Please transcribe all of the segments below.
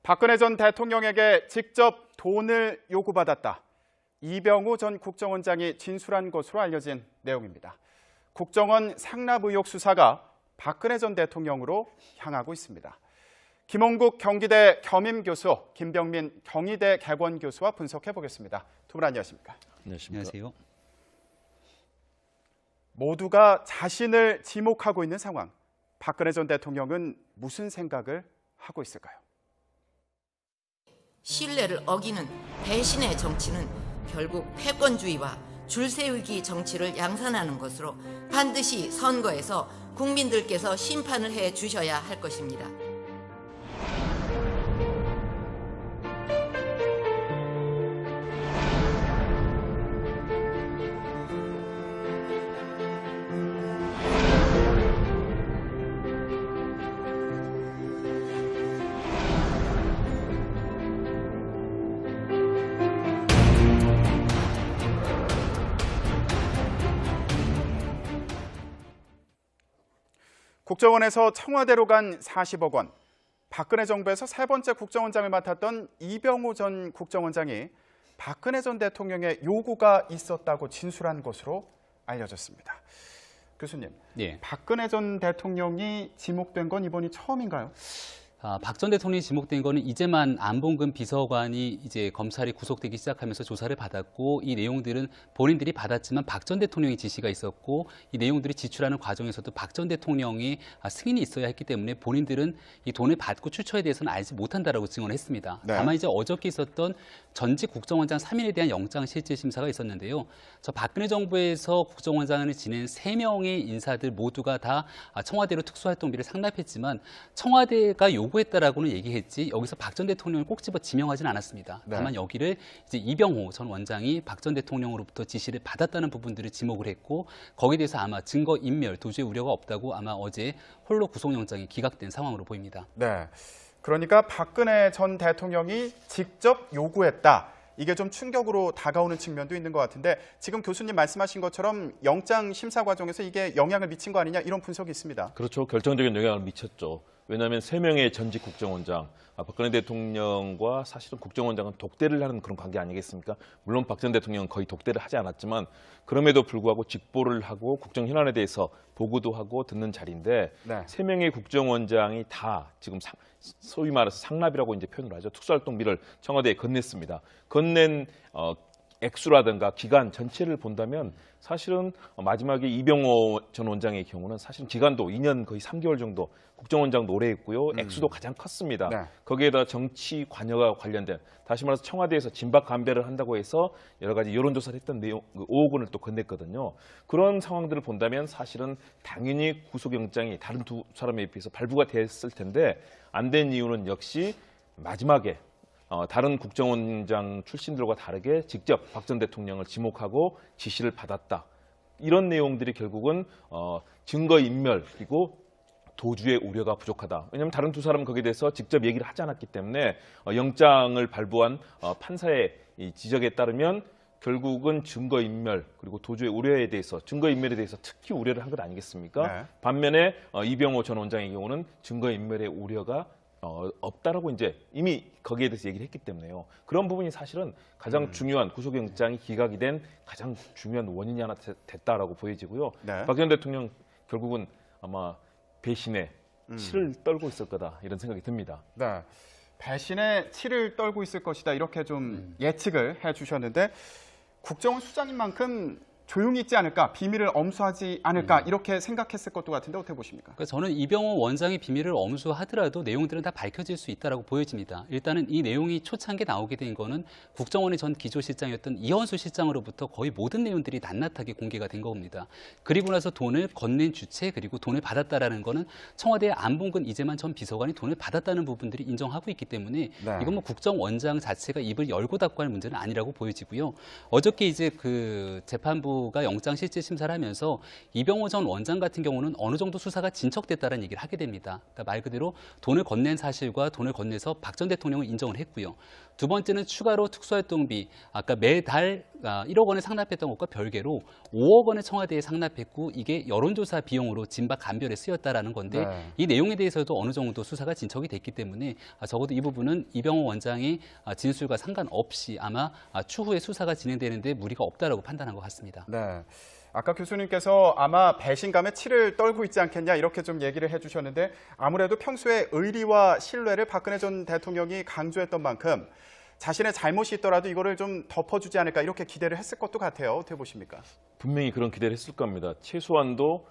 박근혜 전 대통령에게 직접 돈을 요구받았다. 이병우 전 국정원장이 진술한 것으로 알려진 내용입니다. 국정원 상납 의혹 수사가 박근혜 전 대통령으로 향하고 있습니다. 김홍국 경기대 겸임교수, 김병민 경희대 개원교수와 분석해 보겠습니다. 두 분 안녕하십니까? 안녕하세요. 모두가 자신을 지목하고 있는 상황. 박근혜 전 대통령은 무슨 생각을 하고 있을까요? 신뢰를 어기는 배신의 정치는 결국 패권주의와 줄세우기 정치를 양산하는 것으로 반드시 선거에서 국민들께서 심판을 해 주셔야 할 것입니다. 국정원에서 청와대로 간 40억 원. 박근혜 정부에서 세 번째 국정원장을 맡았던 이병우 전 국정원장이 박근혜 전 대통령의 요구가 있었다고 진술한 것으로 알려졌습니다. 교수님, 예. 박근혜 전 대통령이 지목된 건 이번이 처음인가요? 박 전 대통령이 지목된 거는 이제만 안봉근 비서관이 이제 검찰이 구속되기 시작하면서 조사를 받았고, 이 내용들은 본인들이 받았지만 박 전 대통령의 지시가 있었고, 이 내용들이 지출하는 과정에서도 박 전 대통령의 승인이 있어야 했기 때문에 본인들은 이 돈을 받고 출처에 대해서는 알지 못한다라고 증언을 했습니다. 네. 다만 이제 어저께 있었던 전직 국정원장 3인에 대한 영장 실질 심사가 있었는데요. 저 박근혜 정부에서 국정원장을 지낸 3명의 인사들 모두가 다 청와대로 특수활동비를 상납했지만 청와대가 요구했다라고는 얘기했지 여기서 박 전 대통령을 꼭 집어 지명하지는 않았습니다. 네. 다만 여기를 이제 이병호 전 원장이 박 전 대통령으로부터 지시를 받았다는 부분들을 지목을 했고, 거기에 대해서 아마 증거 인멸 도주의 우려가 없다고 아마 어제 홀로 구속영장이 기각된 상황으로 보입니다. 네. 그러니까 박근혜 전 대통령이 직접 요구했다. 이게 좀 충격으로 다가오는 측면도 있는 것 같은데, 지금 교수님 말씀하신 것처럼 영장 심사 과정에서 이게 영향을 미친 거 아니냐, 이런 분석이 있습니다. 그렇죠. 결정적인 영향을 미쳤죠. 왜냐하면 3명의 전직 국정원장, 박근혜 대통령과 사실은 국정원장은 독대를 하는 그런 관계 아니겠습니까? 물론 박 전 대통령은 거의 독대를 하지 않았지만 그럼에도 불구하고 직보를 하고 국정 현안에 대해서 보고도 하고 듣는 자리인데, 네. 3명의 국정원장이 다 지금 소위 말해서 상납이라고 이제 표현을 하죠. 특수활동비를 청와대에 건넸습니다. 건넨 액수라든가 기간 전체를 본다면 사실은 마지막에 이병호 전 원장의 경우는 사실은 기간도 2년 거의 3개월 정도 국정원장도 오래 했고요. 액수도 가장 컸습니다. 네. 거기에다 정치 관여가 관련된, 다시 말해서 청와대에서 진박 감배를 한다고 해서 여러 가지 여론조사를 했던 내용, 5억 원을 또 건넸거든요. 그런 상황들을 본다면 사실은 당연히 구속영장이 다른 두 사람에 비해서 발부가 됐을 텐데 안 된 이유는 역시 마지막에 다른 국정원장 출신들과 다르게 직접 박 전 대통령을 지목하고 지시를 받았다. 이런 내용들이 결국은 증거인멸 그리고 도주의 우려가 부족하다. 왜냐하면 다른 두 사람은 거기에 대해서 직접 얘기를 하지 않았기 때문에 영장을 발부한 판사의 이 지적에 따르면 결국은 증거인멸 그리고 도주의 우려에 대해서, 증거인멸에 대해서 특히 우려를 한 것 아니겠습니까? 네. 반면에 이병호 전 원장의 경우는 증거인멸의 우려가 없다라고 이제 이미 거기에 대해서 얘기를 했기 때문에요. 그런 부분이 사실은 가장 중요한, 구속영장이 기각이 된 가장 중요한 원인이 하나 됐다라고 보여지고요. 네. 박 전 대통령 결국은 아마 배신의 치를 떨고 있을 거다, 이런 생각이 듭니다. 네. 배신의 치를 떨고 있을 것이다, 이렇게 좀 예측을 해주셨는데, 국정원 수장인 만큼 조용히 있지 않을까, 비밀을 엄수하지 않을까, 이렇게 생각했을 것도 같은데 어떻게 보십니까? 그러니까 저는 이병호 원장이 비밀을 엄수하더라도 내용들은 다 밝혀질 수 있다고 보여집니다. 일단은 이 내용이 초창기에 나오게 된 거는 국정원의 전 기조실장이었던 이현수 실장으로부터 거의 모든 내용들이 낱낱하게 공개가 된 겁니다. 그리고 나서 돈을 건넨 주체, 그리고 돈을 받았다라는 거는 청와대의 안봉근 이재만 전 비서관이 돈을 받았다는 부분들이 인정하고 있기 때문에 네. 이건 뭐 국정원장 자체가 입을 열고 닫고 할 문제는 아니라고 보여지고요. 어저께 이제 그 재판부 가 영장 실질 심사를 하면서 이병호 전 원장 같은 경우는 어느 정도 수사가 진척됐다는 얘기를 하게 됩니다. 그러니까 말 그대로 돈을 건넨 사실과 돈을 건네서 박 전 대통령을 인정을 했고요. 두 번째는 추가로 특수활동비, 아까 매달 1억 원을 상납했던 것과 별개로 5억 원을 청와대에 상납했고 이게 여론조사 비용으로 진박 감별에 쓰였다라는 건데 네. 이 내용에 대해서도 어느 정도 수사가 진척이 됐기 때문에 적어도 이 부분은 이병호 원장의 진술과 상관없이 아마 추후에 수사가 진행되는데 무리가 없다라고 판단한 것 같습니다. 네. 아까 교수님께서 아마 배신감에 치를 떨고 있지 않겠냐 이렇게 좀 얘기를 해주셨는데 아무래도 평소에 의리와 신뢰를 박근혜 전 대통령이 강조했던 만큼 자신의 잘못이 있더라도 이거를 좀 덮어주지 않을까 이렇게 기대를 했을 것도 같아요. 어떻게 보십니까? 분명히 그런 기대를 했을 겁니다. 최소한도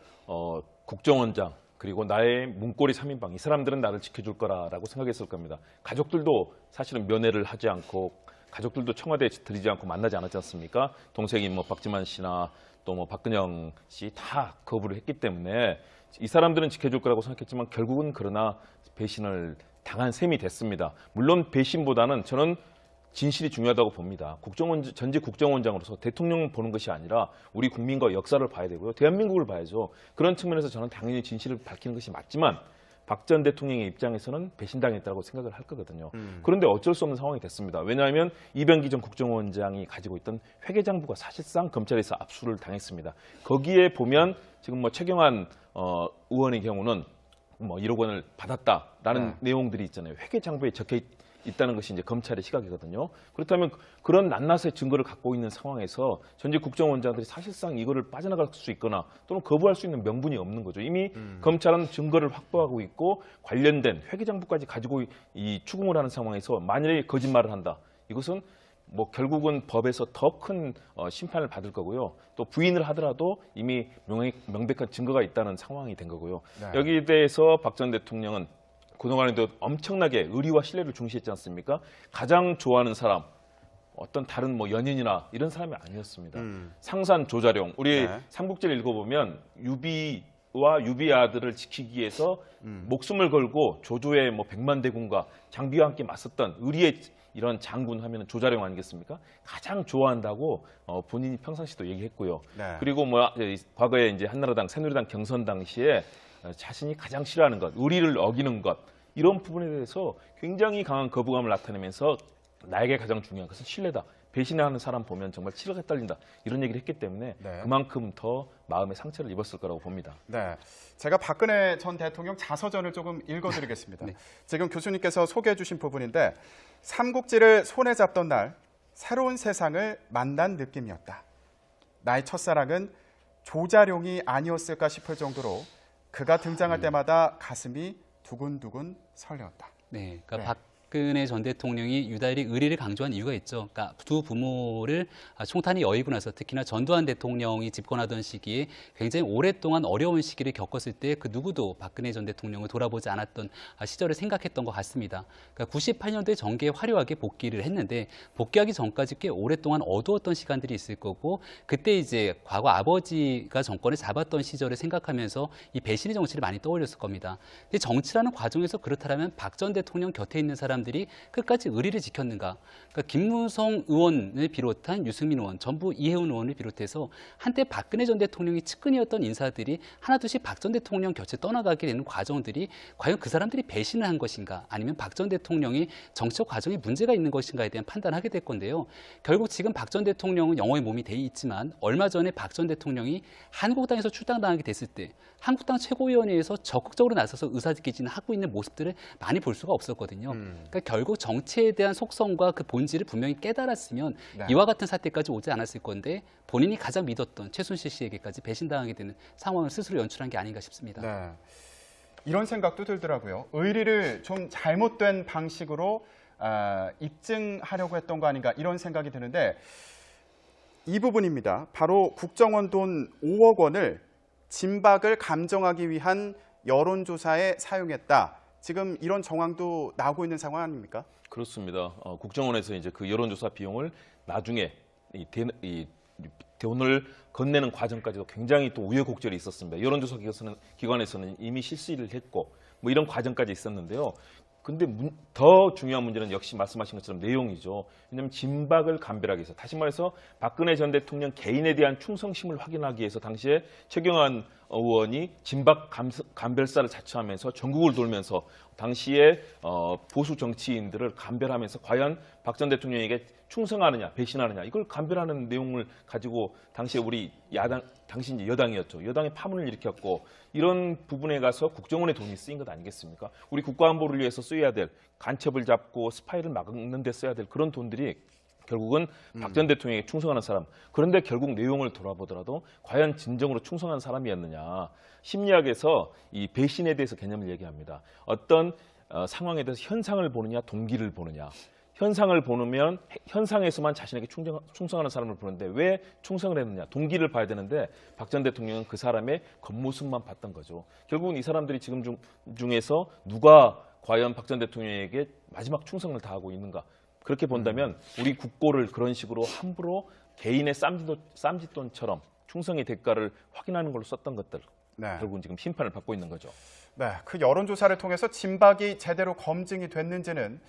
국정원장 그리고 나의 문고리 3인방 이 사람들은 나를 지켜줄 거라고 생각했을 겁니다. 가족들도 사실은 면회를 하지 않고 가족들도 청와대에 들이지 않고 만나지 않았지 않습니까? 동생인 뭐 박지만 씨나 또 뭐 박근영 씨 다 거부를 했기 때문에 이 사람들은 지켜줄 거라고 생각했지만 결국은 그러나 배신을 당한 셈이 됐습니다. 물론 배신보다는 저는 진실이 중요하다고 봅니다. 전직 국정원장으로서 대통령 보는 것이 아니라 우리 국민과 역사를 봐야 되고요. 대한민국을 봐야죠. 그런 측면에서 저는 당연히 진실을 밝히는 것이 맞지만 박 전 대통령의 입장에서는 배신당했다고 생각을 할 거거든요. 그런데 어쩔 수 없는 상황이 됐습니다. 왜냐하면 이병기 전 국정원장이 가지고 있던 회계장부가 사실상 검찰에서 압수를 당했습니다. 거기에 보면 지금 뭐 최경환 의원의 경우는 뭐 1억 원을 받았다라는 내용들이 있잖아요. 회계장부에 적혀 있다는 것이 이제 검찰의 시각이거든요. 그렇다면 그런 낱낱의 증거를 갖고 있는 상황에서 전직 국정원장들이 사실상 이거를 빠져나갈 수 있거나 또는 거부할 수 있는 명분이 없는 거죠. 이미 검찰은 증거를 확보하고 있고 관련된 회계장부까지 가지고 이 추궁을 하는 상황에서 만약에 거짓말을 한다. 이것은 뭐 결국은 법에서 더 큰 심판을 받을 거고요. 또 부인을 하더라도 이미 명백한 증거가 있다는 상황이 된 거고요. 네. 여기에 대해서 박 전 대통령은 그동안에도 엄청나게 의리와 신뢰를 중시했지 않습니까? 가장 좋아하는 사람, 어떤 다른 뭐 연인이나 이런 사람이 아니었습니다. 상산 조자룡, 우리 네. 삼국지를 읽어보면 유비와 유비의 아들을 지키기 위해서 목숨을 걸고 조조의 뭐 100만 대군과 장비와 함께 맞섰던 의리의 이런 장군 하면 조자룡 아니겠습니까? 가장 좋아한다고 본인이 평상시도 얘기했고요. 네. 그리고 뭐 과거에 이제 한나라당, 새누리당 경선 당시에 자신이 가장 싫어하는 것, 의리를 어기는 것 이런 부분에 대해서 굉장히 강한 거부감을 나타내면서 나에게 가장 중요한 것은 신뢰다. 배신하는 사람 보면 정말 치료가 떨린다. 이런 얘기를 했기 때문에 네. 그만큼 더 마음의 상처를 입었을 거라고 봅니다. 네, 제가 박근혜 전 대통령 자서전을 조금 읽어드리겠습니다. 네. 지금 교수님께서 소개해 주신 부분인데 삼국지를 손에 잡던 날 새로운 세상을 만난 느낌이었다. 나의 첫사랑은 조자룡이 아니었을까 싶을 정도로 그가 등장할 때마다 가슴이 두근두근 설레었다. 네, 그러니까 네. 박근혜 전 대통령이 유달리 의리를 강조한 이유가 있죠. 그러니까 두 부모를 총탄이 여의고 나서 특히나 전두환 대통령이 집권하던 시기에 굉장히 오랫동안 어려운 시기를 겪었을 때 그 누구도 박근혜 전 대통령을 돌아보지 않았던 시절을 생각했던 것 같습니다. 그러니까 98년도에 정계에 화려하게 복귀를 했는데 복귀하기 전까지 꽤 오랫동안 어두웠던 시간들이 있을 거고 그때 이제 과거 아버지가 정권을 잡았던 시절을 생각하면서 이 배신의 정치를 많이 떠올렸을 겁니다. 근데 정치라는 과정에서 그렇다면 박 전 대통령 곁에 있는 사람들이 끝까지 의리를 지켰는가? 그러니까 김무성 의원을 비롯한 유승민 의원, 전부 이해운 의원을 비롯해서 한때 박근혜 전 대통령이 측근이었던 인사들이 하나둘씩 박 전 대통령 곁에 떠나가게 되는 과정들이 과연 그 사람들이 배신을 한 것인가? 아니면 박 전 대통령이 정치적 과정에 문제가 있는 것인가에 대한 판단하게 될 건데요. 결국 지금 박 전 대통령은 영어에 몸이 돼 있지만 얼마 전에 박 전 대통령이 한국당에서 출당당하게 됐을 때 한국당 최고위원회에서 적극적으로 나서서 의사짓기를 하고 있는 모습들을 많이 볼 수가 없었거든요. 그러니까 결국 정치에 대한 속성과 그 본질을 분명히 깨달았으면 네. 이와 같은 사태까지 오지 않았을 건데 본인이 가장 믿었던 최순실 씨에게까지 배신당하게 되는 상황을 스스로 연출한 게 아닌가 싶습니다. 네. 이런 생각도 들더라고요. 의리를 좀 잘못된 방식으로 입증하려고 했던 거 아닌가 이런 생각이 드는데 이 부분입니다. 바로 국정원 돈 5억 원을 진박을 감정하기 위한 여론조사에 사용했다. 지금 이런 정황도 나오고 있는 상황 아닙니까? 그렇습니다. 국정원에서 이제 그 여론조사 비용을 나중에 돈을 건네는 과정까지도 굉장히 또 우여곡절이 있었습니다. 여론조사 기관에서는 이미 실시를 했고 뭐 이런 과정까지 있었는데요. 근데 더 중요한 문제는 역시 말씀하신 것처럼 내용이죠. 왜냐하면 진박을 감별하기 위해서 다시 말해서 박근혜 전 대통령 개인에 대한 충성심을 확인하기 위해서 당시에 최경환 의원이 진박 감별사를 자처하면서 전국을 돌면서 당시에 보수 정치인들을 감별하면서 과연 박 전 대통령에게 충성하느냐 배신하느냐 이걸 감별하는 내용을 가지고 당시에 우리 야당, 당시 이제 여당이었죠. 여당의 파문을 일으켰고 이런 부분에 가서 국정원의 돈이 쓰인 것 아니겠습니까? 우리 국가안보를 위해서 써야 될 간첩을 잡고 스파이를 막는 데 써야 될 그런 돈들이 결국은 박 전 대통령에게 충성하는 사람. 그런데 결국 내용을 돌아보더라도 과연 진정으로 충성한 사람이었느냐. 심리학에서 이 배신에 대해서 개념을 얘기합니다. 어떤 상황에 대해서 현상을 보느냐, 동기를 보느냐. 현상을 보면 현상에서만 자신에게 충성하는 사람을 보는데 왜 충성을 했느냐. 동기를 봐야 되는데 박 전 대통령은 그 사람의 겉모습만 봤던 거죠. 결국은 이 사람들이 지금 중에서 누가 과연 박 전 대통령에게 마지막 충성을 다하고 있는가. 그렇게 본다면 우리 국고를 그런 식으로 함부로 개인의 쌈짓돈처럼 충성의 대가를 확인하는 걸로 썼던 것들. 네. 결국은 지금 심판을 받고 있는 거죠. 네, 그 여론조사를 통해서 진박이 제대로 검증이 됐는지는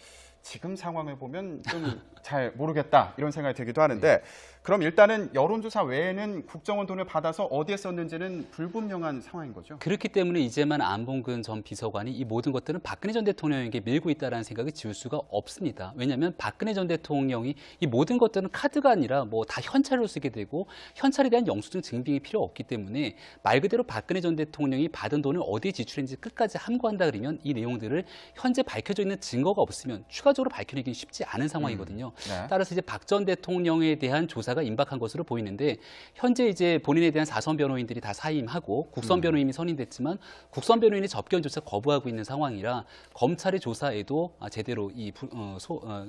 지금 상황을 보면 좀 잘 모르겠다 이런 생각이 들기도 하는데 그럼 일단은 여론조사 외에는 국정원 돈을 받아서 어디에 썼는지는 불분명한 상황인 거죠? 그렇기 때문에 이제만 안봉근 전 비서관이 이 모든 것들은 박근혜 전 대통령에게 밀고 있다는 생각이 지울 수가 없습니다. 왜냐하면 박근혜 전 대통령이 이 모든 것들은 카드가 아니라 뭐 다 현찰로 쓰게 되고 현찰에 대한 영수증 증빙이 필요 없기 때문에 말 그대로 박근혜 전 대통령이 받은 돈을 어디에 지출했는지 끝까지 함구한다 그러면 이 내용들을 현재 밝혀져 있는 증거가 없으면 추가적으로 밝혀내기는 쉽지 않은 상황이거든요. 네. 따라서 이제 박 전 대통령에 대한 조사가 임박한 것으로 보이는데 현재 이제 본인에 대한 사선 변호인들이 다 사임하고 국선 변호인이 선임됐지만 국선 변호인의 접견조차 거부하고 있는 상황이라 검찰의 조사에도 제대로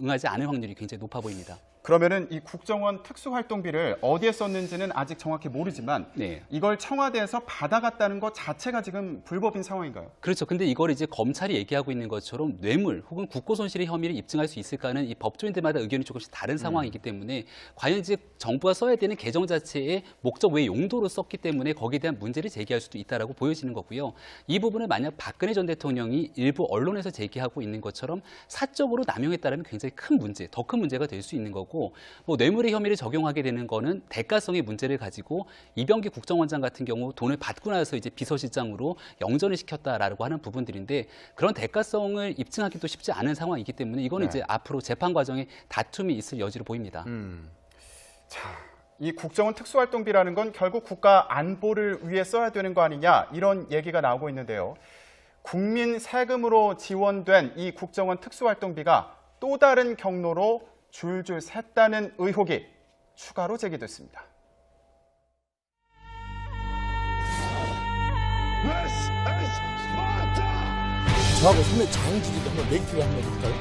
응하지 않을 확률이 굉장히 높아 보입니다. 그러면은 이 국정원 특수활동비를 어디에 썼는지는 아직 정확히 모르지만 네. 이걸 청와대에서 받아갔다는 것 자체가 지금 불법인 상황인가요? 그렇죠. 근데 이걸 이제 검찰이 얘기하고 있는 것처럼 뇌물 혹은 국고 손실의 혐의를 입증할 수 있을까는 이 법조인들마다 의견이 조금씩 다른 상황이기 때문에 과연 이제 정부가 써야 되는 계정 자체의 목적 외 용도로 썼기 때문에 거기에 대한 문제를 제기할 수도 있다라고 보여지는 거고요. 이 부분을 만약 박근혜 전 대통령이 일부 언론에서 제기하고 있는 것처럼 사적으로 남용했다면 굉장히 큰 문제, 더 큰 문제가 될 수 있는 거고 뭐 뇌물의 혐의를 적용하게 되는 거는 대가성의 문제를 가지고 이병기 국정원장 같은 경우 돈을 받고 나서 이제 비서실장으로 영전을 시켰다라고 하는 부분들인데 그런 대가성을 입증하기도 쉽지 않은 상황이기 때문에 이거는 네. 이제 앞으로 재판 과정에 다툼이 있을 여지로 보입니다. 자, 이 국정원 특수활동비라는 건 결국 국가 안보를 위해 써야 되는 거 아니냐 이런 얘기가 나오고 있는데요. 국민 세금으로 지원된 이 국정원 특수활동비가 또 다른 경로로 줄줄 샜다는 의혹이 추가로 제기됐습니다. 저하고 선배 장지도 한번 맹기를 한번 해볼까요?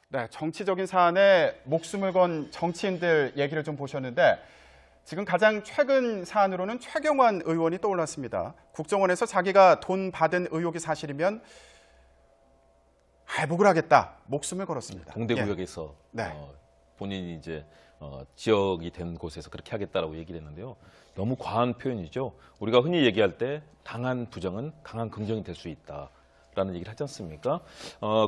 네, 정치적인 사안에 목숨을 건 정치인들 얘기를 좀 보셨는데 지금 가장 최근 사안으로는 최경환 의원이 떠올랐습니다. 국정원에서 자기가 돈 받은 의혹이 사실이면 할복을 하겠다, 목숨을 걸었습니다. 동대구역에서 네. 본인이 이제 지역이 된 곳에서 그렇게 하겠다라고 얘기를 했는데요. 너무 과한 표현이죠. 우리가 흔히 얘기할 때 강한 부정은 강한 긍정이 될 수 있다. 라는 얘기를 하지 않습니까?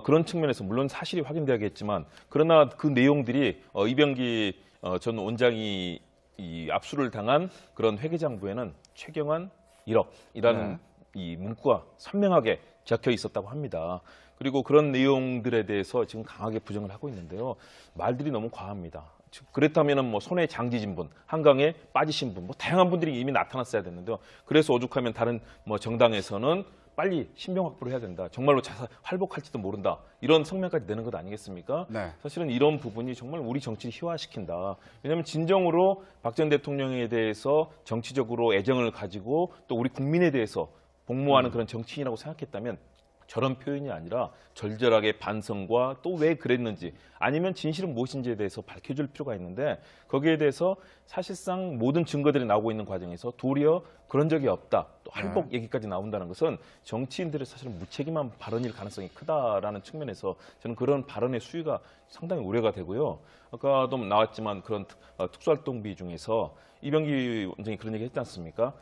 그런 측면에서 물론 사실이 확인돼야겠지만 그러나 그 내용들이 이병기 전 원장이 이 압수를 당한 그런 회계장부에는 최경환 1억이라는 이 문구가 선명하게 적혀 있었다고 합니다. 그리고 그런 내용들에 대해서 지금 강하게 부정을 하고 있는데요. 말들이 너무 과합니다. 그렇다면 뭐 손에 장지진 분, 한강에 빠지신 분, 뭐 다양한 분들이 이미 나타났어야 됐는데요. 그래서 오죽하면 다른 뭐 정당에서는 빨리 신병 확보를 해야 된다. 정말로 활복할지도 모른다. 이런 성명까지 내는 것 아니겠습니까? 네. 사실은 이런 부분이 정말 우리 정치를 희화시킨다. 왜냐하면 진정으로 박 전 대통령에 대해서 정치적으로 애정을 가지고 또 우리 국민에 대해서 복무하는 그런 정치인이라고 생각했다면 저런 표현이 아니라 절절하게 반성과 또 왜 그랬는지 아니면 진실은 무엇인지에 대해서 밝혀줄 필요가 있는데 거기에 대해서 사실상 모든 증거들이 나오고 있는 과정에서 도리어 그런 적이 없다. 또 할복 얘기까지 나온다는 것은 정치인들의 사실은 무책임한 발언일 가능성이 크다라는 측면에서 저는 그런 발언의 수위가 상당히 우려가 되고요. 아까도 나왔지만 그런 특수활동비 중에서 이병기 원장이 그런 얘기 했지 않습니까?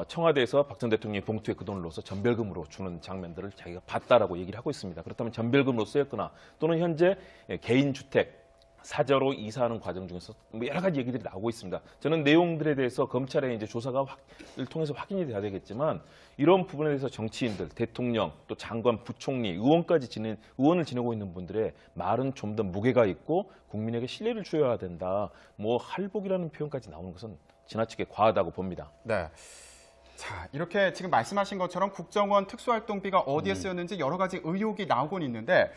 청와대에서 박 전 대통령이 봉투에 그 돈을 넣어서 전별금으로 주는 장면들을 자기가 봤다라고 얘기를 하고 있습니다. 그렇다면 전별금으로 쓰였거나 또는 현재 개인 주택 사저로 이사하는 과정 중에서 뭐 여러 가지 얘기들이 나오고 있습니다. 저는 내용들에 대해서 검찰의 이제 조사를 통해서 확인이 돼야 되겠지만 이런 부분에 대해서 정치인들, 대통령, 또 장관, 부총리, 의원을 지내고 있는 분들의 말은 좀 더 무게가 있고 국민에게 신뢰를 줘야 된다. 뭐 할복이라는 표현까지 나오는 것은 지나치게 과하다고 봅니다. 네. 자, 이렇게 지금 말씀하신 것처럼 국정원 특수활동비가 어디에 쓰였는지 여러 가지 의혹이 나오곤 있는데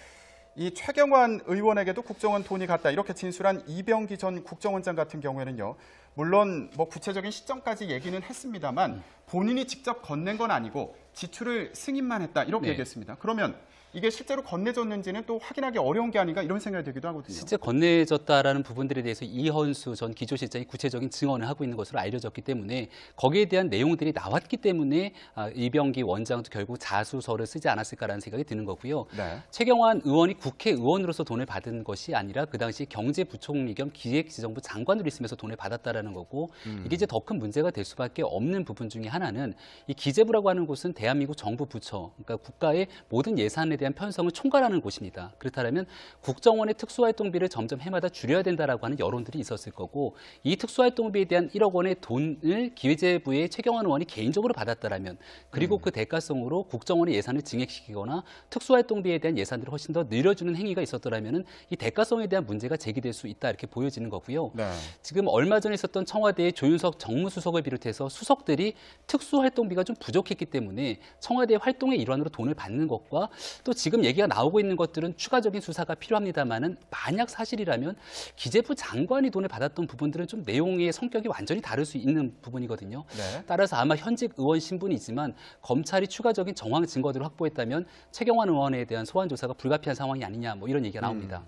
이 최경환 의원에게도 국정원 돈이 갔다 이렇게 진술한 이병기 전 국정원장 같은 경우에는요. 물론 뭐 구체적인 시점까지 얘기는 했습니다만 본인이 직접 건넨 건 아니고 지출을 승인만 했다 이렇게 네. 얘기했습니다. 그러면 이게 실제로 건네졌는지는 또 확인하기 어려운 게 아닌가 이런 생각이 들기도 하거든요. 실제 건네졌다라는 부분들에 대해서 이현수 전 기조실장이 구체적인 증언을 하고 있는 것으로 알려졌기 때문에 거기에 대한 내용들이 나왔기 때문에 이병기 원장도 결국 자수서를 쓰지 않았을까라는 생각이 드는 거고요. 네. 최경환 의원이 국회의원으로서 돈을 받은 것이 아니라 그 당시 경제부총리 겸 기획지정부 장관으로 있으면서 돈을 받았다라는 거고 이게 이제 더 큰 문제가 될 수밖에 없는 부분 중에 하나는 이 기재부라고 하는 곳은 대한민국 정부 부처, 그러니까 국가의 모든 예산에 대한 편성을 총괄하는 곳입니다. 그렇다면 국정원의 특수활동비를 점점 해마다 줄여야 된다라고 하는 여론들이 있었을 거고 이 특수활동비에 대한 1억 원의 돈을 기재부의 최경환 의원이 개인적으로 받았다라면 그리고 그 대가성으로 국정원의 예산을 증액시키거나 특수활동비에 대한 예산들을 훨씬 더 늘려주는 행위가 있었더라면 이 대가성에 대한 문제가 제기될 수 있다 이렇게 보여지는 거고요. 네. 지금 얼마 전에 있었던 청와대의 조윤석 정무수석을 비롯해서 수석들이 특수활동비가 좀 부족했기 때문에 청와대 활동의 일환으로 돈을 받는 것과 또 지금 얘기가 나오고 있는 것들은 추가적인 수사가 필요합니다만은 만약 사실이라면 기재부 장관이 돈을 받았던 부분들은 좀 내용의 성격이 완전히 다를 수 있는 부분이거든요. 네. 따라서 아마 현직 의원 신분이지만 검찰이 추가적인 정황 증거들을 확보했다면 최경환 의원에 대한 소환 조사가 불가피한 상황이 아니냐 뭐 이런 얘기가 나옵니다.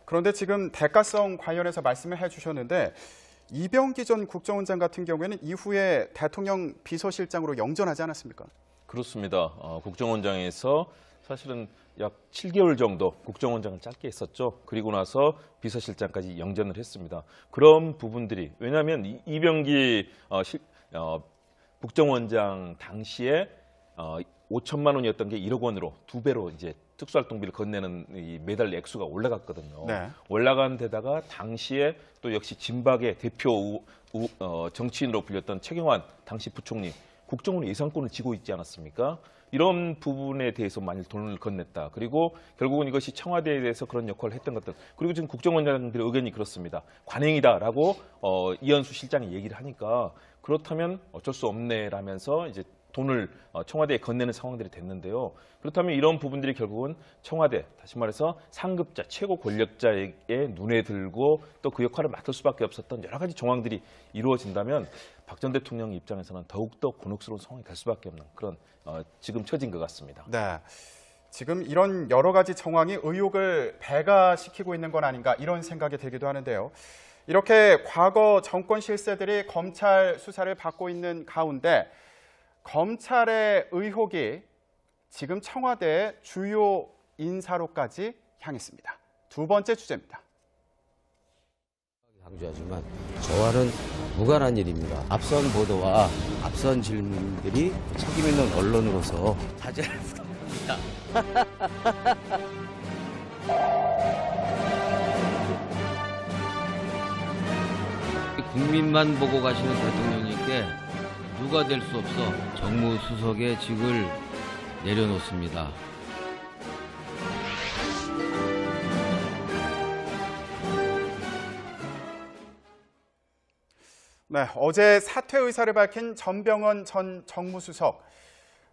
그런데 지금 대가성 관련해서 말씀을 해주셨는데 이병기 전 국정원장 같은 경우에는 이후에 대통령 비서실장으로 영전하지 않았습니까? 그렇습니다. 국정원장에서 사실은 약 7개월 정도 국정원장을 짧게 했었죠. 그리고 나서 비서실장까지 영전을 했습니다. 그런 부분들이 왜냐하면 이병기 국정원장 당시에 5천만 원이었던 게 1억 원으로 2배로 이제 특수활동비를 건네는 이 매달 액수가 올라갔거든요. 네. 올라간 데다가 당시에 또 역시 진박의 대표 정치인으로 불렸던 최경환 당시 부총리 국정원 예산권을 쥐고 있지 않았습니까? 이런 부분에 대해서 많이 돈을 건넸다. 그리고 결국은 이것이 청와대에 대해서 그런 역할을 했던 것들. 그리고 지금 국정원장들의 의견이 그렇습니다. 관행이다라고 이현수 실장이 얘기를 하니까 그렇다면 어쩔 수 없네라면서 이제 돈을 청와대에 건네는 상황들이 됐는데요. 그렇다면 이런 부분들이 결국은 청와대, 다시 말해서 상급자, 최고 권력자의 눈에 들고 또 그 역할을 맡을 수밖에 없었던 여러 가지 정황들이 이루어진다면 박 전 대통령 입장에서는 더욱더 곤혹스러운 상황이 될 수밖에 없는 그런 지금 처진 것 같습니다. 네. 지금 이런 여러 가지 정황이 의혹을 배가시키고 있는 건 아닌가 이런 생각이 들기도 하는데요. 이렇게 과거 정권 실세들이 검찰 수사를 받고 있는 가운데 검찰의 의혹이 지금 청와대의 주요 인사로까지 향했습니다. 두 번째 주제입니다. 강조하지만 저와는 무관한 일입니다. 앞선 보도와 앞선 질문들이 책임 있는 언론으로서 자제를 부탁합니다. 국민만 보고 가시는 대통령님께 누가 될 수 없어 정무수석의 직을 내려놓습니다. 네, 어제 사퇴 의사를 밝힌 전병헌 전 정무수석.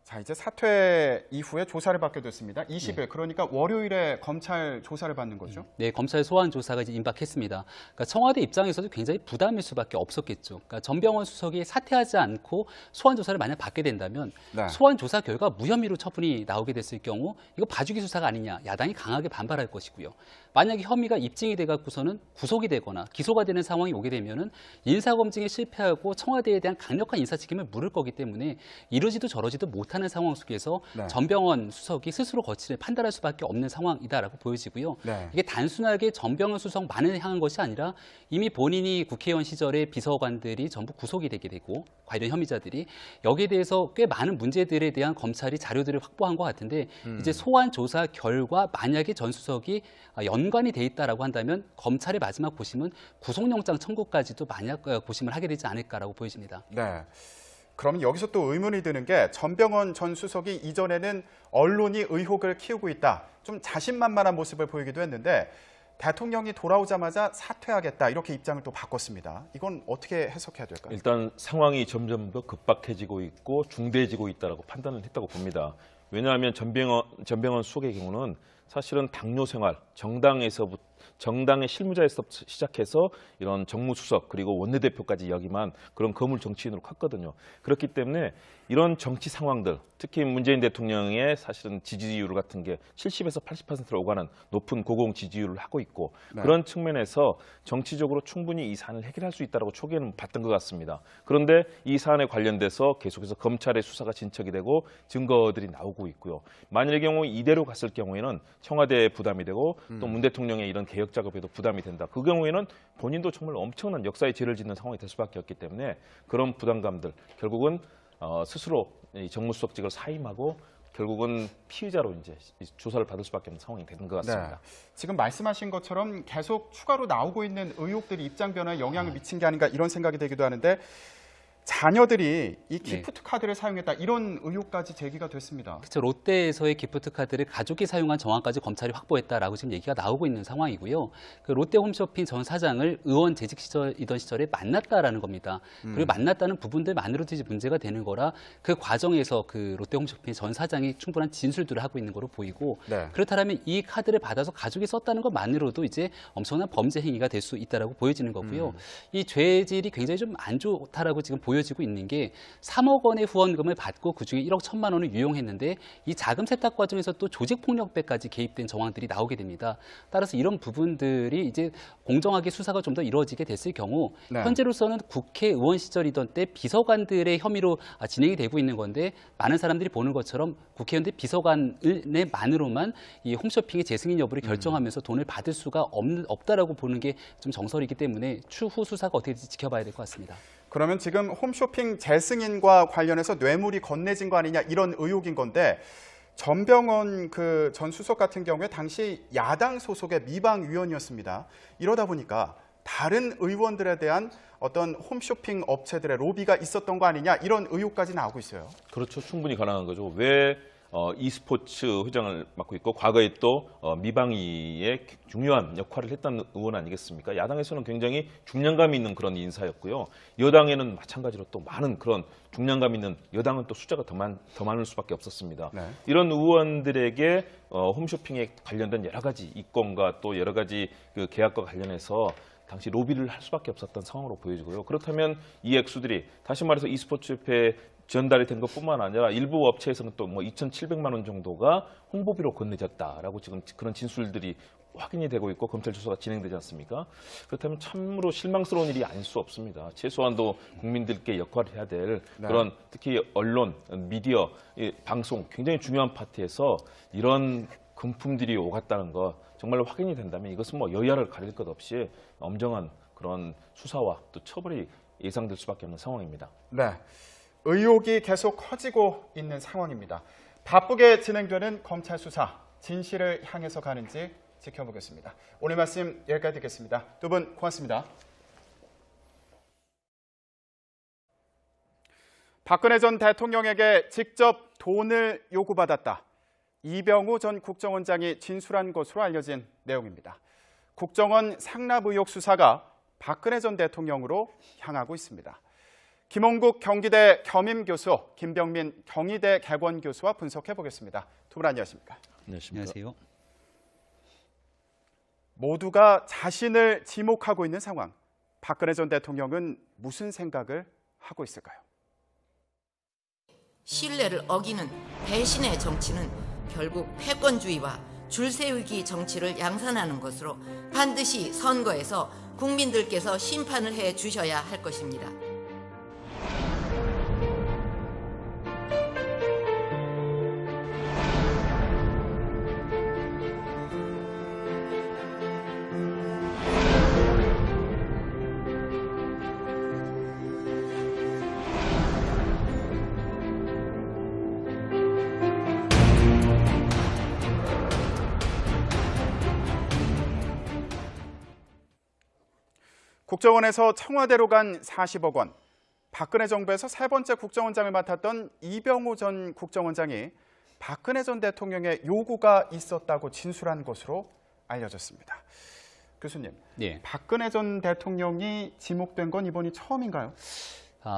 자, 이제 사퇴 이후에 조사를 받게 됐습니다. 20일, 그러니까 월요일에 검찰 조사를 받는 거죠? 네, 검찰 소환 조사가 이제 임박했습니다. 그러니까 청와대 입장에서도 굉장히 부담일 수밖에 없었겠죠. 그러니까 전병헌 수석이 사퇴하지 않고 소환 조사를 만약 받게 된다면 네. 소환 조사 결과 무혐의로 처분이 나오게 됐을 경우 이거 봐주기 수사가 아니냐 야당이 강하게 반발할 것이고요. 만약에 혐의가 입증이 돼 갖고서는 구속이 되거나 기소가 되는 상황이 오게 되면은 인사검증에 실패하고 청와대에 대한 강력한 인사 책임을 물을 거기 때문에 이러지도 저러지도 못할 못하는 상황 속에서 네. 전병헌 수석이 스스로 거취를 판단할 수밖에 없는 상황이다라고 보여지고요. 네. 이게 단순하게 전병헌 수석만을 향한 것이 아니라 이미 본인이 국회의원 시절에 비서관들이 전부 구속이 되게 되고 관련 혐의자들이 여기에 대해서 꽤 많은 문제들에 대한 검찰이 자료들을 확보한 것 같은데 이제 소환 조사 결과 만약에 전 수석이 연관이 돼 있다라고 한다면 검찰의 마지막 고심은 구속영장 청구까지도 만약 고심을 하게 되지 않을까라고 보여집니다. 네. 그럼 여기서 또 의문이 드는 게 전병헌 전 수석이 이전에는 언론이 의혹을 키우고 있다. 좀 자신만만한 모습을 보이기도 했는데 대통령이 돌아오자마자 사퇴하겠다 이렇게 입장을 또 바꿨습니다. 이건 어떻게 해석해야 될까요? 일단 상황이 점점 더 급박해지고 있고 중대해지고 있다라고 판단을 했다고 봅니다. 왜냐하면 전병헌 수석의 경우는 사실은 당뇨 생활, 정당의 실무자에서 시작해서 이런 정무수석 그리고 원내대표까지 역임한 그런 거물 정치인으로 컸거든요. 그렇기 때문에 이런 정치 상황들, 특히 문재인 대통령의 사실은 지지율 같은 게 70에서 80%로 오가는 높은 고공 지지율을 하고 있고 네. 그런 측면에서 정치적으로 충분히 이 사안을 해결할 수 있다고 초기에는 봤던 것 같습니다. 그런데 이 사안에 관련돼서 계속해서 검찰의 수사가 진척이 되고 증거들이 나오고 있고요. 만일의 경우 이대로 갔을 경우에는 청와대에 부담이 되고 또 문 대통령의 이런 개혁 작업에도 부담이 된다. 그 경우에는 본인도 정말 엄청난 역사의 죄를 짓는 상황이 될 수밖에 없기 때문에 그런 부담감들 결국은 스스로 이 정무수석직을 사임하고 결국은 피의자로 이제 조사를 받을 수밖에 없는 상황이 되는 것 같습니다. 네. 지금 말씀하신 것처럼 계속 추가로 나오고 있는 의혹들이 입장 변화에 영향을 미친 게 아닌가 이런 생각이 들기도 하는데 자녀들이 이 기프트 카드를 사용했다 이런 의혹까지 제기가 됐습니다. 그렇죠. 롯데에서의 기프트 카드를 가족이 사용한 정황까지 검찰이 확보했다라고 지금 얘기가 나오고 있는 상황이고요. 그 롯데 홈쇼핑 전 사장을 의원 재직 시절이던 시절에 만났다라는 겁니다. 그리고 만났다는 부분들만으로도 이제 문제가 되는 거라 그 과정에서 그 롯데 홈쇼핑 전 사장이 충분한 진술들을 하고 있는 거로 보이고 네. 그렇다면 이 카드를 받아서 가족이 썼다는 것만으로도 이제 엄청난 범죄 행위가 될 수 있다라고 보여지는 거고요. 이 죄질이 굉장히 좀 안 좋다라고 지금 보여지고 있는 게 3억 원의 후원금을 받고 그중에 1억 1천만 원을 유용했는데 이 자금 세탁 과정에서 또 조직폭력배까지 개입된 정황들이 나오게 됩니다. 따라서 이런 부분들이 이제 공정하게 수사가 좀 더 이루어지게 됐을 경우 네. 현재로서는 국회의원 시절이던 때 비서관들의 혐의로 진행이 되고 있는 건데 많은 사람들이 보는 것처럼 국회의원들 비서관을만으로만 이 홈쇼핑의 재승인 여부를 결정하면서 돈을 받을 수가 없다라고 보는 게 좀 정설이기 때문에 추후 수사가 어떻게 될지 지켜봐야 될 것 같습니다. 그러면 지금 홈쇼핑 재승인과 관련해서 뇌물이 건네진 거 아니냐 이런 의혹인 건데 전병헌 그 전 수석 같은 경우에 당시 야당 소속의 미방위원이었습니다. 이러다 보니까 다른 의원들에 대한 어떤 홈쇼핑 업체들의 로비가 있었던 거 아니냐 이런 의혹까지 나오고 있어요. 그렇죠. 충분히 가능한 거죠. 왜 e스포츠 회장을 맡고 있고 과거에 또 미방위의 중요한 역할을 했던 의원 아니겠습니까? 야당에서는 굉장히 중량감 있는 그런 인사였고요. 여당에는 마찬가지로 또 많은 그런 중량감 있는 여당은 또 숫자가 더 많을 수밖에 없었습니다. 네. 이런 의원들에게 홈쇼핑에 관련된 여러 가지 이권과 또 여러 가지 그 계약과 관련해서 당시 로비를 할 수밖에 없었던 상황으로 보여지고요. 그렇다면 이 액수들이 다시 말해서 e스포츠협회에 전달이 된 것뿐만 아니라 일부 업체에서는 또 뭐 2,700만 원 정도가 홍보비로 건네졌다라고 지금 그런 진술들이 확인이 되고 있고 검찰 조사가 진행되지 않습니까? 그렇다면 참으로 실망스러운 일이 아닐 수 없습니다. 최소한도 국민들께 역할을 해야 될 그런 특히 언론, 미디어, 방송 굉장히 중요한 파트에서 이런 금품들이 오갔다는 거 정말로 확인이 된다면 이것은 뭐 여야를 가릴 것 없이 엄정한 그런 수사와 또 처벌이 예상될 수밖에 없는 상황입니다. 네. 의혹이 계속 커지고 있는 상황입니다. 바쁘게 진행되는 검찰 수사, 진실을 향해서 가는지 지켜보겠습니다. 오늘 말씀 여기까지 듣겠습니다. 두 분 고맙습니다. 박근혜 전 대통령에게 직접 돈을 요구받았다. 이병우 전 국정원장이 진술한 것으로 알려진 내용입니다. 국정원 상납 의혹 수사가 박근혜 전 대통령으로 향하고 있습니다. 김홍국 경기대 겸임교수, 김병민 경희대 개원교수와 분석해 보겠습니다. 두 분 안녕하십니까? 안녕하세요. 모두가 자신을 지목하고 있는 상황. 박근혜 전 대통령은 무슨 생각을 하고 있을까요? 신뢰를 어기는 배신의 정치는 결국 패권주의와 줄세우기 정치를 양산하는 것으로 반드시 선거에서 국민들께서 심판을 해 주셔야 할 것입니다. 국정원에서 청와대로 간 40억 원. 박근혜 정부에서 세 번째 국정원장을 맡았던 이병호 전 국정원장이 박근혜 전 대통령의 요구가 있었다고 진술한 것으로 알려졌습니다. 교수님, 예. 박근혜 전 대통령이 지목된 건 이번이 처음인가요?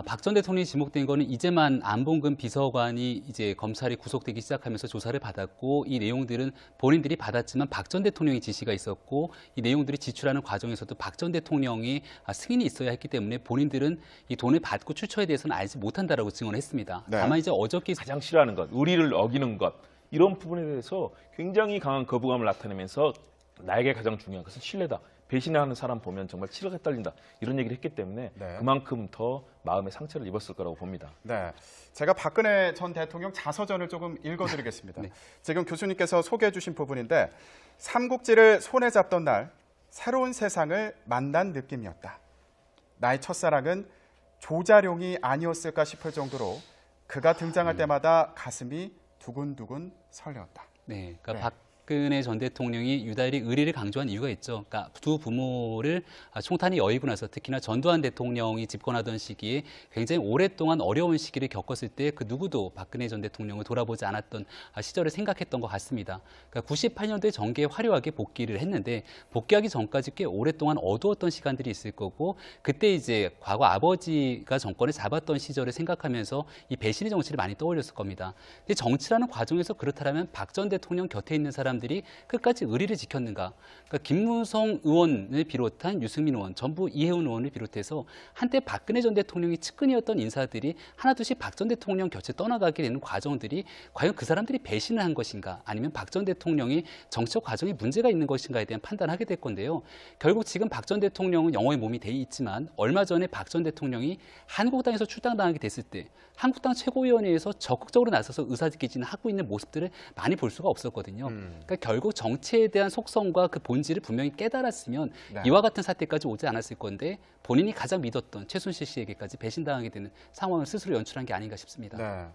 박 전 대통령이 지목된 거는 이제만 안봉근 비서관이 이제 검찰이 구속되기 시작하면서 조사를 받았고, 이 내용들은 본인들이 받았지만 박 전 대통령의 지시가 있었고, 이 내용들이 지출하는 과정에서도 박 전 대통령이 승인이 있어야 했기 때문에 본인들은 이 돈을 받고 출처에 대해서는 알지 못한다라고 증언했습니다. 네. 다만 이제 어저께 가장 싫어하는 것, 의리를 어기는 것, 이런 부분에 대해서 굉장히 강한 거부감을 나타내면서 나에게 가장 중요한 것은 신뢰다. 배신하는 사람 보면 정말 치르가 떨린다. 이런 얘기를 했기 때문에 네. 그만큼 더 마음의 상처를 입었을 거라고 봅니다. 네, 제가 박근혜 전 대통령 자서전을 조금 읽어드리겠습니다. 네. 지금 교수님께서 소개해 주신 부분인데, 삼국지를 손에 잡던 날 새로운 세상을 만난 느낌이었다. 나의 첫사랑은 조자룡이 아니었을까 싶을 정도로 그가 등장할 때마다 가슴이 두근두근 설레었다. 네, 그러니까 네. 박근혜 전 대통령이 유달리 의리를 강조한 이유가 있죠. 그러니까 두 부모를 총탄이 여의고 나서 특히나 전두환 대통령이 집권하던 시기에 굉장히 오랫동안 어려운 시기를 겪었을 때 그 누구도 박근혜 전 대통령을 돌아보지 않았던 시절을 생각했던 것 같습니다. 그러니까 98년도에 정계에 화려하게 복귀를 했는데, 복귀하기 전까지 꽤 오랫동안 어두웠던 시간들이 있을 거고, 그때 이제 과거 아버지가 정권을 잡았던 시절을 생각하면서 이 배신의 정치를 많이 떠올렸을 겁니다. 근데 정치라는 과정에서 그렇다면 박 전 대통령 곁에 있는 사람들이 끝까지 의리를 지켰는가? 그러니까 김무성 의원을 비롯한 유승민 의원, 전부 이해운 의원을 비롯해서 한때 박근혜 전 대통령이 측근이었던 인사들이 하나둘씩 박 전 대통령 곁에 떠나가게 되는 과정들이 과연 그 사람들이 배신을 한 것인가, 아니면 박 전 대통령이 정치적 과정에 문제가 있는 것인가에 대한 판단을 하게 될 건데요. 결국 지금 박 전 대통령은 영어의 몸이 돼 있지만, 얼마 전에 박 전 대통령이 한국당에서 출당당하게 됐을 때 한국당 최고위원회에서 적극적으로 나서서 의사진행을 하고 있는 모습들을 많이 볼 수가 없었거든요. 그러니까 결국 정치에 대한 속성과 그 본질을 분명히 깨달았으면 네. 이와 같은 사태까지 오지 않았을 건데, 본인이 가장 믿었던 최순실 씨에게까지 배신당하게 되는 상황을 스스로 연출한 게 아닌가 싶습니다. 네,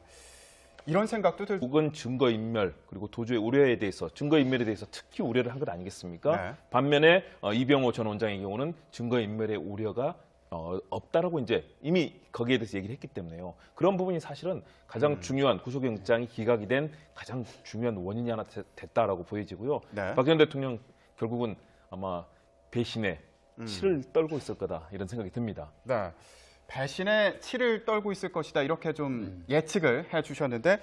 이런 생각도 들고. 혹은 증거인멸, 그리고 도주의 우려에 대해서, 증거인멸에 대해서 특히 우려를 한 것 아니겠습니까? 네. 반면에 이병호 전 원장의 경우는 증거인멸의 우려가 없다라고 이제 이미 거기에 대해서 얘기를 했기 때문에요. 그런 부분이 사실은 가장 중요한, 구속영장이 기각이 된 가장 중요한 원인이 하나 됐다라고 보여지고요. 네. 박 전 대통령 결국은 아마 배신의 치를 떨고 있을 거다, 이런 생각이 듭니다. 네, 배신의 치를 떨고 있을 것이다, 이렇게 좀 예측을 해주셨는데,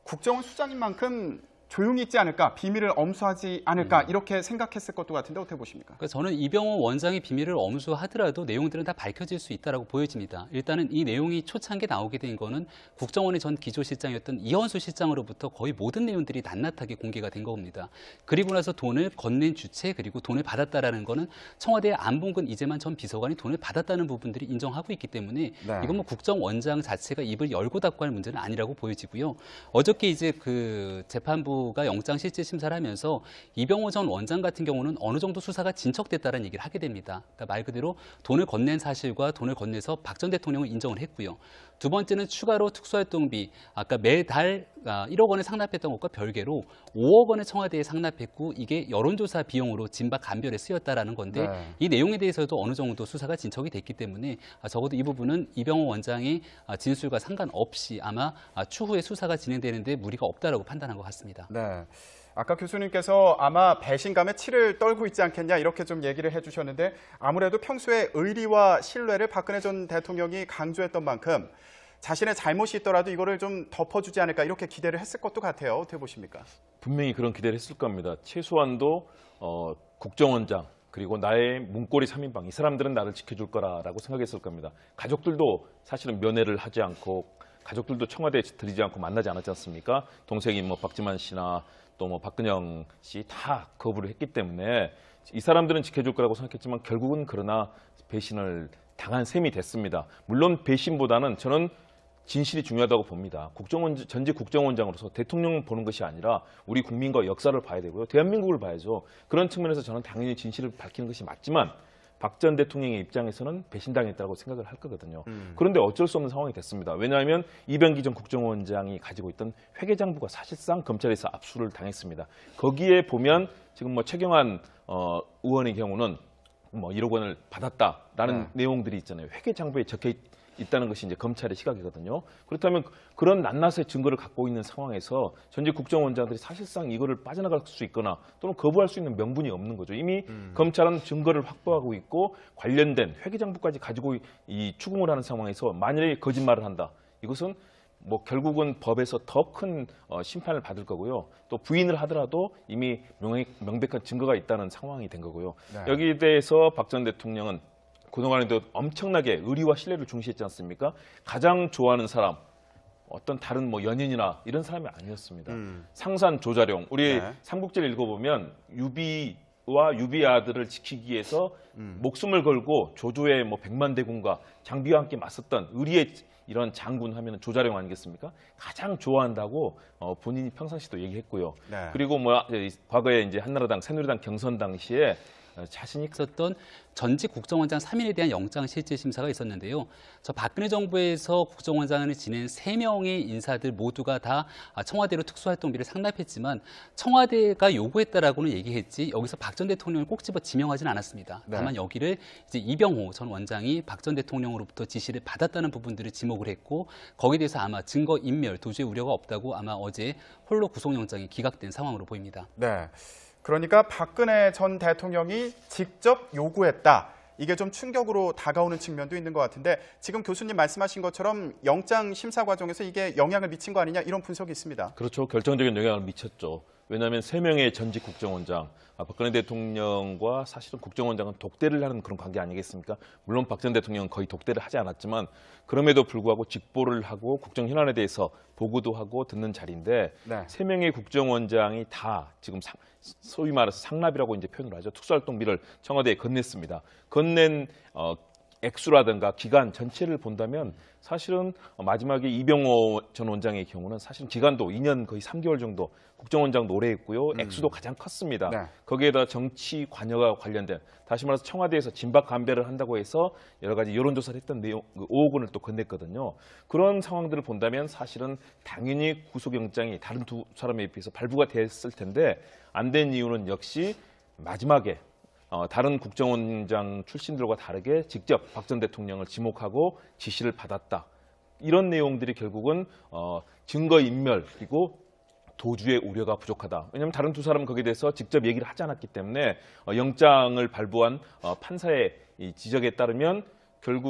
국정원 수장인 만큼 조용히 있지 않을까, 비밀을 엄수하지 않을까, 이렇게 생각했을 것도 같은데 어떻게 보십니까? 그러니까 저는 이병호 원장이 비밀을 엄수하더라도 내용들은 다 밝혀질 수 있다고 보여집니다. 일단은 이 내용이 초창기에 나오게 된 거는 국정원의 전 기조실장이었던 이현수 실장으로부터 거의 모든 내용들이 낱낱하게 공개가 된 겁니다. 그리고 나서 돈을 건넨 주체, 그리고 돈을 받았다라는 거는 청와대의 안봉근 이재만 전 비서관이 돈을 받았다는 부분들이 인정하고 있기 때문에 네. 이건 뭐 국정원장 자체가 입을 열고 닫고 할 문제는 아니라고 보여지고요. 어저께 이제 그 재판부가 영장 실질 심사를 하면서 이병호 전 원장 같은 경우는 어느 정도 수사가 진척됐다는 얘기를 하게 됩니다. 그러니까 말 그대로 돈을 건넨 사실과 돈을 건네서 박 전 대통령을 인정을 했고요. 두 번째는 추가로 특수활동비, 아까 매달 1억 원을 상납했던 것과 별개로 5억 원을 청와대에 상납했고, 이게 여론조사 비용으로 진박 감별에 쓰였다라는 건데, 네. 이 내용에 대해서도 어느 정도 수사가 진척이 됐기 때문에 적어도 이 부분은 이병호 원장의 진술과 상관없이 아마 추후에 수사가 진행되는데 무리가 없다라고 판단한 것 같습니다. 네, 아까 교수님께서 아마 배신감에 치를 떨고 있지 않겠냐, 이렇게 좀 얘기를 해주셨는데, 아무래도 평소에 의리와 신뢰를 박근혜 전 대통령이 강조했던 만큼 자신의 잘못이 있더라도 이거를 좀 덮어주지 않을까, 이렇게 기대를 했을 것도 같아요. 어떻게 보십니까? 분명히 그런 기대를 했을 겁니다. 최소한도 국정원장, 그리고 나의 문고리 3인방, 이 사람들은 나를 지켜줄 거라고 생각했을 겁니다. 가족들도 사실은 면회를 하지 않고, 가족들도 청와대에 들리지 않고 만나지 않았지 않습니까? 동생인 뭐 박지만 씨나 또 뭐 박근영 씨 다 거부를 했기 때문에 이 사람들은 지켜줄 거라고 생각했지만, 결국은 그러나 배신을 당한 셈이 됐습니다. 물론 배신보다는 저는 진실이 중요하다고 봅니다. 전직 국정원장으로서 대통령 보는 것이 아니라 우리 국민과 역사를 봐야 되고요. 대한민국을 봐야죠. 그런 측면에서 저는 당연히 진실을 밝히는 것이 맞지만, 박 전 대통령의 입장에서는 배신당했다고 생각을 할 거거든요. 그런데 어쩔 수 없는 상황이 됐습니다. 왜냐하면 이병기 전 국정원장이 가지고 있던 회계장부가 사실상 검찰에서 압수를 당했습니다. 거기에 보면 지금 뭐 최경환 의원의 경우는 뭐 1억 원을 받았다라는 네. 내용들이 있잖아요. 회계장부에 적혀 있다는 것이 이제 검찰의 시각이거든요. 그렇다면 그런 낱낱의 증거를 갖고 있는 상황에서 전직 국정원장들이 사실상 이거를 빠져나갈 수 있거나 또는 거부할 수 있는 명분이 없는 거죠. 이미 검찰은 증거를 확보하고 있고 관련된 회계장부까지 가지고 이 추궁을 하는 상황에서 만약에 거짓말을 한다. 이것은 뭐 결국은 법에서 더 큰 심판을 받을 거고요. 또 부인을 하더라도 이미 명백한 증거가 있다는 상황이 된 거고요. 네. 여기에 대해서 박 전 대통령은 그동안에도 엄청나게 의리와 신뢰를 중시했지 않습니까? 가장 좋아하는 사람, 어떤 다른 뭐 연인이나 이런 사람이 아니었습니다. 상산 조자룡, 우리 네. 삼국지를 읽어보면 유비와 유비 아들을 지키기 위해서 목숨을 걸고 조조의 뭐 100만 대군과 장비와 함께 맞섰던 의리의 이런 장군 하면 조자룡 아니겠습니까? 가장 좋아한다고 본인이 평상시도 얘기했고요. 네. 그리고 뭐 과거에 이제 한나라당, 새누리당 경선 당시에 자신이 있었던 전직 국정원장 3인에 대한 영장 실질 심사가 있었는데요. 저 박근혜 정부에서 국정원장을 지낸 3명의 인사들 모두가 다 청와대로 특수활동비를 상납했지만 청와대가 요구했다라고는 얘기했지 여기서 박 전 대통령을 꼭 집어 지명하지는 않았습니다. 네. 다만 여기를 이제 이병호 전 원장이 박 전 대통령으로부터 지시를 받았다는 부분들을 지목을 했고 거기에 대해서 아마 증거 인멸, 도주의 우려가 없다고 아마 어제 홀로 구속영장이 기각된 상황으로 보입니다. 네. 그러니까 박근혜 전 대통령이 직접 요구했다. 이게 좀 충격으로 다가오는 측면도 있는 것 같은데 지금 교수님 말씀하신 것처럼 영장 심사 과정에서 이게 영향을 미친 거 아니냐 이런 분석이 있습니다. 그렇죠. 결정적인 영향을 미쳤죠. 왜냐하면 3명의 전직 국정원장, 박근혜 대통령과 사실은 국정원장은 독대를 하는 그런 관계 아니겠습니까? 물론 박 전 대통령은 거의 독대를 하지 않았지만 그럼에도 불구하고 직보를 하고 국정 현안에 대해서 보고도 하고 듣는 자리인데 네. 3명의 국정원장이 다 지금 소위 말해서 상납이라고 이제 표현을 하죠. 특수활동비를 청와대에 건넸습니다. 건넨 액수라든가 기간 전체를 본다면 사실은 마지막에 이병호 전 원장의 경우는 사실 기간도 2년 거의 3개월 정도 국정원장도 오래 했고요. 액수도 가장 컸습니다. 네. 거기에다 정치 관여가 관련된 다시 말해서 청와대에서 진박 감배를 한다고 해서 여러 가지 여론조사를 했던 내용, 5억 원을 또 건넸거든요. 그런 상황들을 본다면 사실은 당연히 구속영장이 다른 두 사람에 비해서 발부가 됐을 텐데 안 된 이유는 역시 마지막에 다른 국정원장 출신들과 다르게 직접 박 전 대통령을 지목하고 지시를 받았다. 이런 내용들이 결국은 증거인멸 그리고 도주의 우려가 부족하다. 왜냐하면 다른 두 사람은 거기에 대해서 직접 얘기를 하지 않았기 때문에 영장을 발부한 판사의 이 지적에 따르면 결국